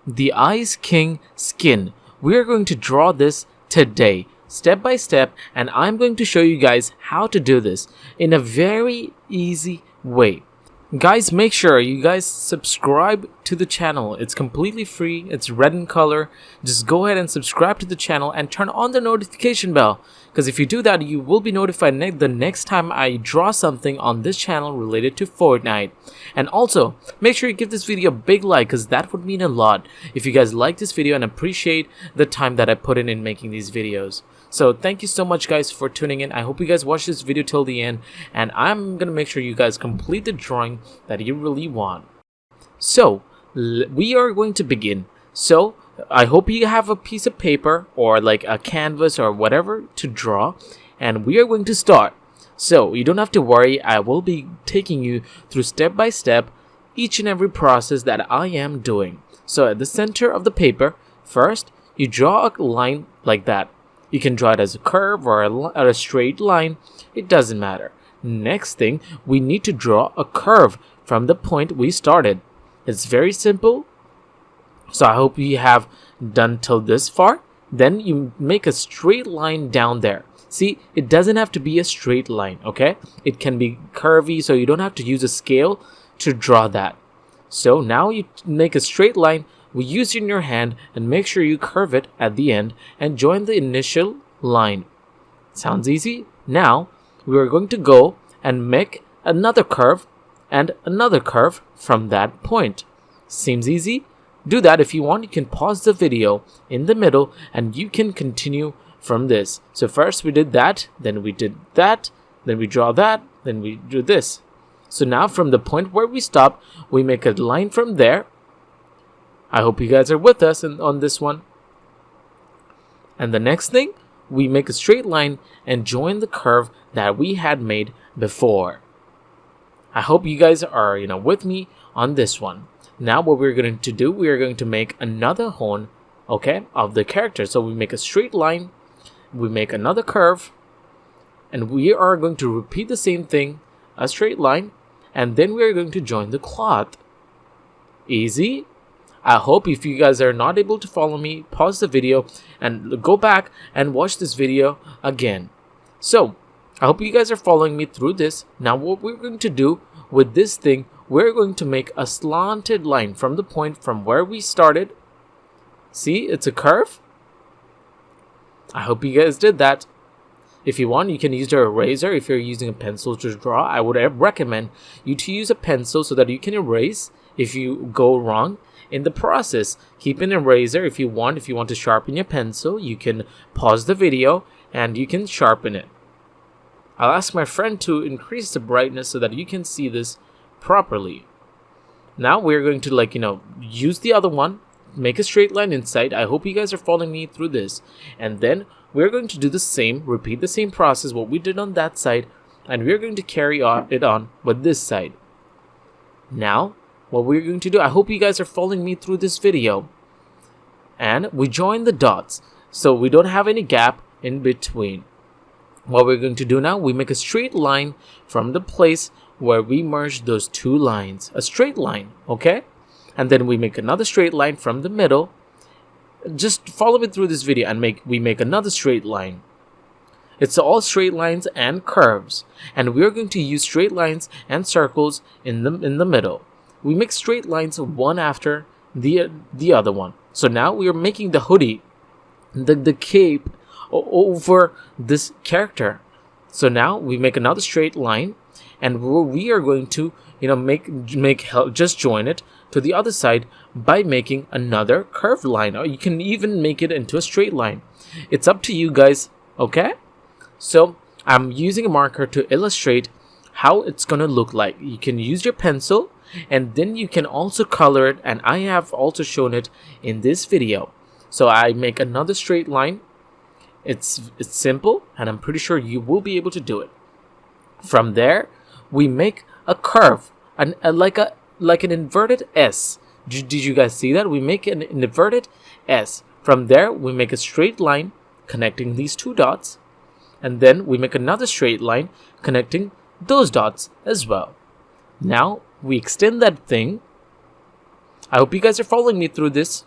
the Ice King skin. We are going to draw this today, step by step, and I'm going to show you guys how to do this in a very easy way. Guys, make sure you guys subscribe to the channel. It's completely free. It's red in color. Just go ahead and subscribe to the channel and turn on the notification bell, because if you do that, you will be notified the next time I draw something on this channel related to Fortnite. And also, make sure you give this video a big like, because that would mean a lot if you guys like this video and appreciate the time that I put in making these videos. So thank you so much guys for tuning in. I hope you guys watch this video till the end, and I'm gonna make sure you guys complete the drawing that you really want. So we are going to begin. So I hope you have a piece of paper or like a canvas or whatever to draw, and we are going to start. So you don't have to worry, I will be taking you through step by step each and every process that I am doing. So at the center of the paper, first you draw a line like that. You can draw it as a curve or a straight line, it doesn't matter. Next thing, we need to draw a curve from the point we started. It's very simple. So I hope you have done till this far. Then you make a straight line down there. See, it doesn't have to be a straight line, okay? It can be curvy, so you don't have to use a scale to draw that. So now you make a straight line. We use it in your hand and make sure you curve it at the end and join the initial line. Sounds easy? Now we are going to go and make another curve and another curve from that point. Seems easy? Do that. If you want, you can pause the video in the middle and you can continue from this. So first we did that, then we did that, then we draw that, then we do this. So now from the point where we stopped, we make a line from there. I hope you guys are with us on this one. And the next thing, we make a straight line and join the curve that we had made before. I hope you guys are, with me on this one. Now what we're going to do, we are going to make another horn, okay, of the character. So we make a straight line, we make another curve, and we are going to repeat the same thing, a straight line, and then we are going to join the cloth. Easy? I hope if you guys are not able to follow me, pause the video and go back and watch this video again. So, I hope you guys are following me through this. Now what we're going to do with this thing, we're going to make a slanted line from the point from where we started. See, it's a curve. I hope you guys did that. If you want, you can use your eraser. If you're using a pencil to draw, I would recommend you to use a pencil so that you can erase if you go wrong in the process. Keep an eraser if you want. If you want to sharpen your pencil, you can pause the video and you can sharpen it. I'll ask my friend to increase the brightness so that you can see this properly. Now we're going to use the other one, make a straight line inside. I hope you guys are following me through this. And then we're going to do the same, repeat the same process what we did on that side, and we're going to carry it on with this side. Now what we're going to do, I hope you guys are following me through this video, and we join the dots so we don't have any gap in between. What we're going to do now, we make a straight line from the place where we merged those two lines, a straight line, okay? And then we make another straight line from the middle. Just follow me through this video and we make another straight line. It's all straight lines and curves, and we're going to use straight lines and circles in the middle. We make straight lines one after the other one. So now we are making the hoodie, the cape over this character. So now we make another straight line, and we are going to just join it to the other side by making another curved line, or you can even make it into a straight line. It's up to you guys, okay? So I'm using a marker to illustrate how it's gonna look like. You can use your pencil, and then you can also color it, and I have also shown it in this video. So I make another straight line. It's simple, and I'm pretty sure you will be able to do it. From there, we make a curve, like an inverted S. Did you guys see that? We make an inverted S. From there, we make a straight line connecting these two dots, and then we make another straight line connecting those dots as well. Now we extend that thing. I hope you guys are following me through this.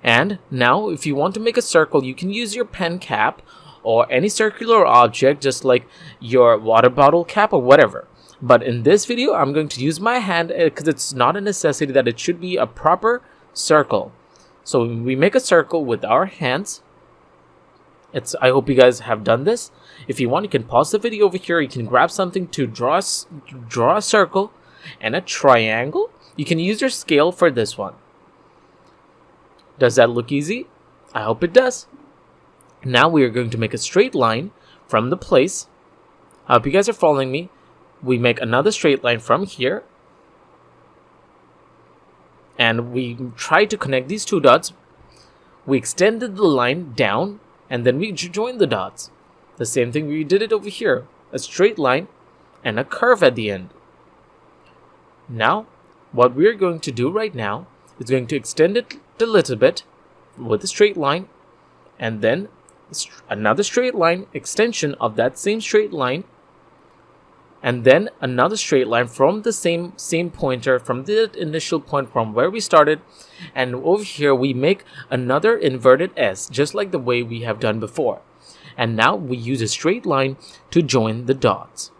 And now if you want to make a circle, you can use your pen cap or any circular object, just like your water bottle cap or whatever. But in this video, I'm going to use my hand because it's not a necessity that it should be a proper circle. So we make a circle with our hands. I hope you guys have done this. If you want, you can pause the video over here. You can grab something to draw a circle and a triangle. You can use your scale for this one. Does that look easy? I hope it does. Now we are going to make a straight line from the place. I hope you guys are following me. We make another straight line from here. And we try to connect these two dots. We extended the line down and then we join the dots. The same thing we did it over here. A straight line and a curve at the end. Now, what we're going to do right now is going to extend it a little bit with a straight line and then another straight line extension of that same straight line, and then another straight line from the same pointer from the initial point from where we started, and over here we make another inverted S just like the way we have done before. And now we use a straight line to join the dots.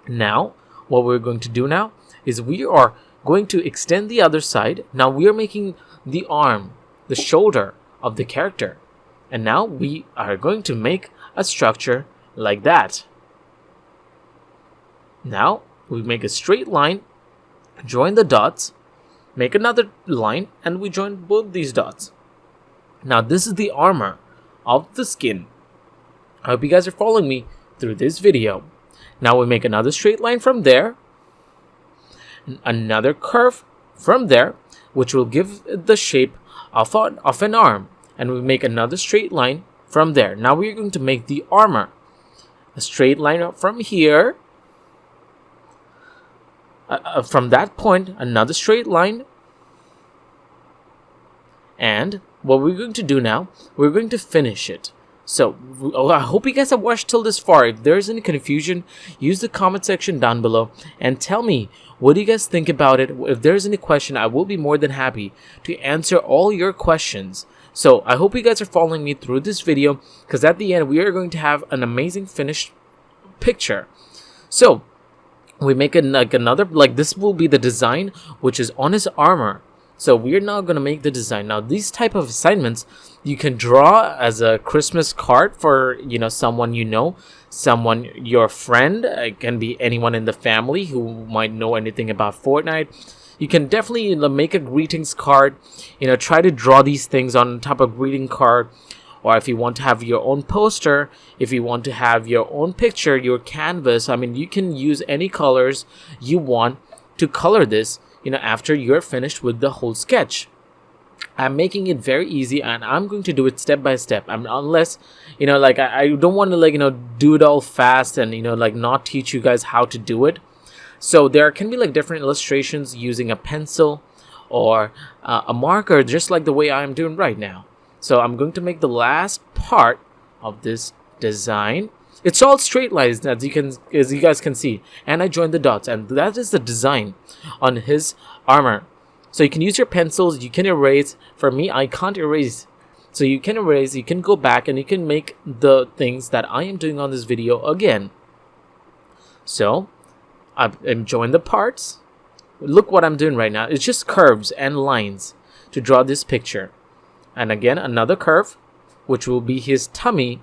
Now what we're going to do now is we are going to extend the other side. Now we are making the arm, the shoulder of the character. And now we are going to make a structure like that. Now we make a straight line, join the dots, make another line, and we join both these dots. Now this is the armor of the skin. I hope you guys are following me through this video. Now we make another straight line from there, another curve from there, which will give the shape of an arm, and we make another straight line from there. Now we're going to make the armor. A straight line up from here. From that point, another straight line. And what we're going to do now, we're going to finish it. So I hope you guys have watched till this far. If there's any confusion, use the comment section down below and tell me what do you guys think about it. If there's any question, I will be more than happy to answer all your questions. So I hope you guys are following me through this video, because at the end we are going to have an amazing finished picture. So we make another, like this will be the design which is on his armor. So we're now going to make the design. Now these type of assignments you can draw as a Christmas card for, someone someone, your friend. It can be anyone in the family who might know anything about Fortnite. You can definitely make a greetings card. Try to draw these things on top of greeting card. Or if you want to have your own poster, if you want to have your own picture, your canvas, you can use any colors you want to color this, after you're finished with the whole sketch. I'm making it very easy, and I'm going to do it step by step. Unless, I don't want to, do it all fast and, not teach you guys how to do it. So there can be, different illustrations using a pencil or a marker, just like the way I am doing right now. So I'm going to make the last part of this design. It's all straight lines, as you guys can see, and I joined the dots, and that is the design on his armor. So you can use your pencils, you can erase. For me, I can't erase, so you can erase, you can go back, and you can make the things that I am doing on this video again. So I'm joined the parts. Look what I'm doing right now. It's just curves and lines to draw this picture. And again, another curve, which will be his tummy.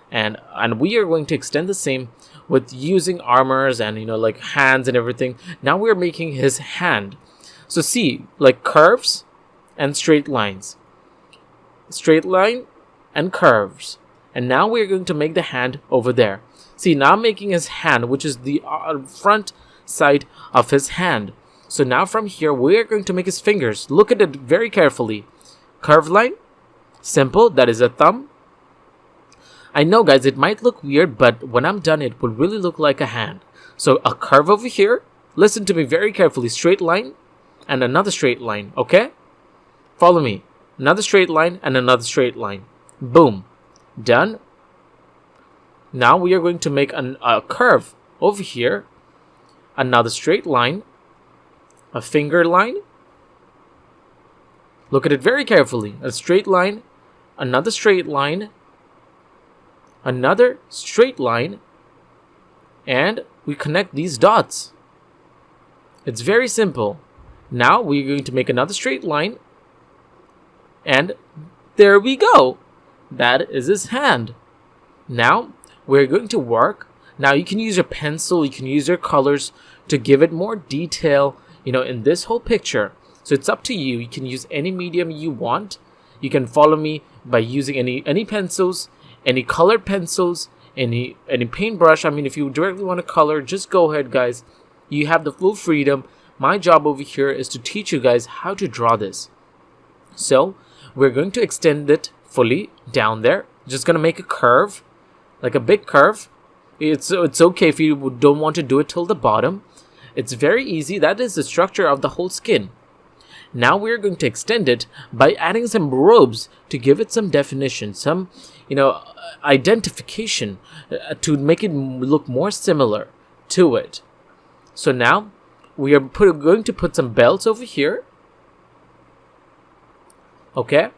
And we are going to extend the same with using armors and hands and everything. Now we're making his hand. So see, curves and straight lines, straight line and curves. And now we're going to make the hand over there. See, now I'm making his hand, which is the front side of his hand. So now from here we're going to make his fingers. Look at it very carefully. Curved line, simple, that is a thumb. I know, guys, it might look weird, but when I'm done, it will really look like a hand. So a curve over here. Listen to me very carefully. Straight line and another straight line, okay? Follow me. Another straight line and another straight line. Boom. Done. Now we are going to make a curve over here. Another straight line. A finger line. Look at it very carefully. A straight line, another straight line, another straight line, and we connect these dots. It's very simple. Now we're going to make another straight line, and there we go. That is his hand. Now we're going to work. Now you can use your pencil, you can use your colors to give it more detail, in this whole picture. So it's up to you. You can use any medium you want. You can follow me by using any pencils, any colored pencils, any paintbrush. I mean, if you directly want to color, just go ahead, guys. You have the full freedom. My job over here is to teach you guys how to draw this. So we're going to extend it fully down there. Just going to make a curve, like a big curve. It's okay if you don't want to do it till the bottom. It's very easy. That is the structure of the whole skin. Now we're going to extend it by adding some robes to give it some definition, some, identification to make it look more similar to it. So now we are going to put some belts over here. Okay.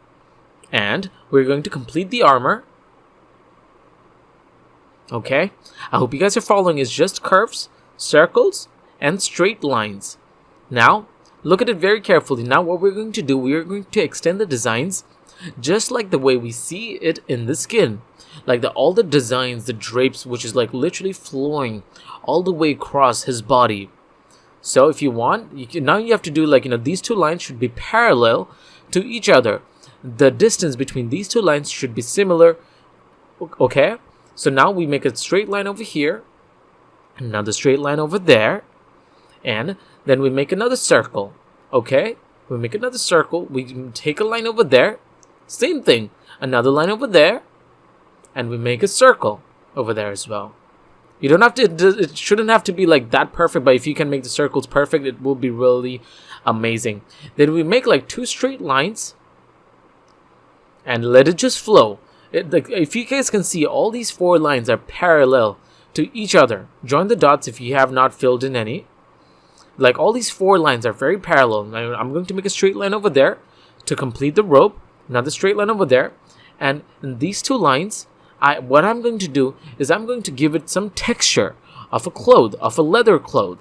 And we're going to complete the armor. Okay. I hope you guys are following. It's just curves, circles, and straight lines. Now, look at it very carefully. Now what we're going to do, we are going to extend the designs just like the way we see it in the skin. Like all the designs, the drapes, which is like literally flowing all the way across his body. So if you want, now you have to do these two lines should be parallel to each other. The distance between these two lines should be similar. Okay? So now we make a straight line over here. Another straight line over there. And then we make another circle. Okay? We make another circle. We take a line over there. Same thing. Another line over there. And we make a circle over there as well. You don't have to, it shouldn't have to be like that perfect, but if you can make the circles perfect, it will be really amazing. Then we make like two straight lines. And let it just flow. If you guys can see, all these four lines are parallel to each other. Join the dots if you have not filled in any. Like all these four lines are very parallel. I'm going to make a straight line over there to complete the rope. Another straight line over there. And in these two lines, what I'm going to do is I'm going to give it some texture of a leather cloth.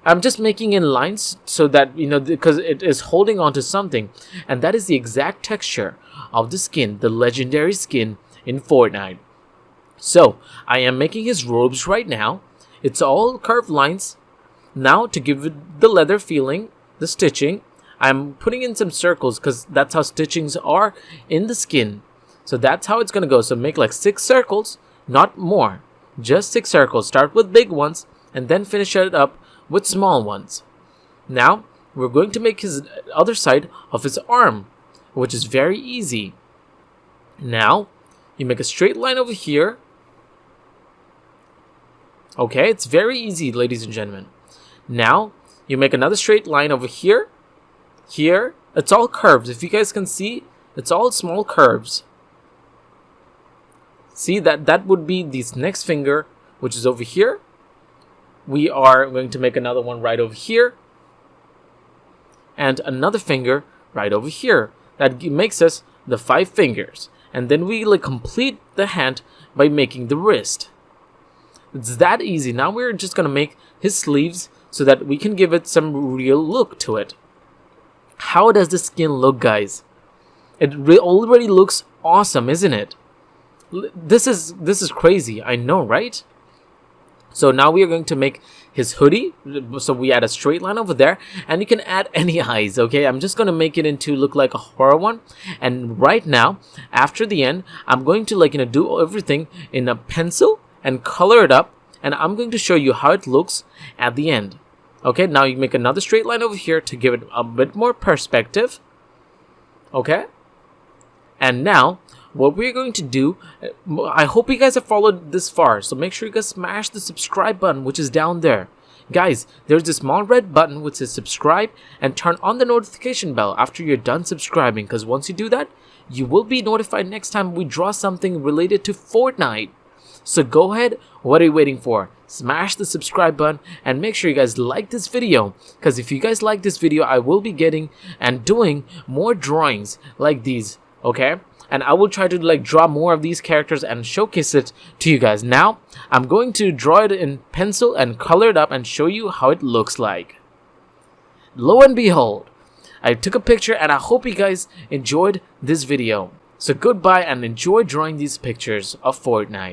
I'm just making in lines so that, because it is holding on to something. And that is the exact texture of the skin, the legendary skin in Fortnite. So, I am making his robes right now. It's all curved lines. Now, to give it the leather feeling, the stitching, I'm putting in some circles because that's how stitchings are in the skin. So that's how it's going to go. So make like 6 circles, not more. Just 6 circles. Start with big ones and then finish it up with small ones. Now, we're going to make his other side of his arm, which is very easy. Now, you make a straight line over here. Okay, it's very easy, ladies and gentlemen. Now, you make another straight line over here. Here, it's all curves. If you guys can see, it's all small curves. See, that would be this next finger, which is over here. We are going to make another one right over here. And another finger right over here. That makes us the 5 fingers. And then we complete the hand by making the wrist. It's that easy. Now we're just going to make his sleeves so that we can give it some real look to it. How does the skin look, guys? It already looks awesome, isn't it? This is crazy. I know, right? So now we are going to make his hoodie. So we add a straight line over there. And you can add any eyes, okay? I'm just going to make it into look like a horror one. And right now, after the end, I'm going to do everything in a pencil and color it up. And I'm going to show you how it looks at the end. Okay, now you make another straight line over here to give it a bit more perspective. Okay? And now, what we're going to do, I hope you guys have followed this far. So make sure you guys smash the subscribe button, which is down there. Guys, there's a small red button which says subscribe and turn on the notification bell after you're done subscribing. Because once you do that, you will be notified next time we draw something related to Fortnite. So go ahead, what are you waiting for? Smash the subscribe button and make sure you guys like this video, because if you guys like this video, I will be getting and doing more drawings like these, okay? And I will try to like draw more of these characters and showcase it to you guys. Now I'm going to draw it in pencil and color it up and show you how it looks like. Lo and behold, I took a picture, and I hope you guys enjoyed this video. So goodbye and enjoy drawing these pictures of Fortnite.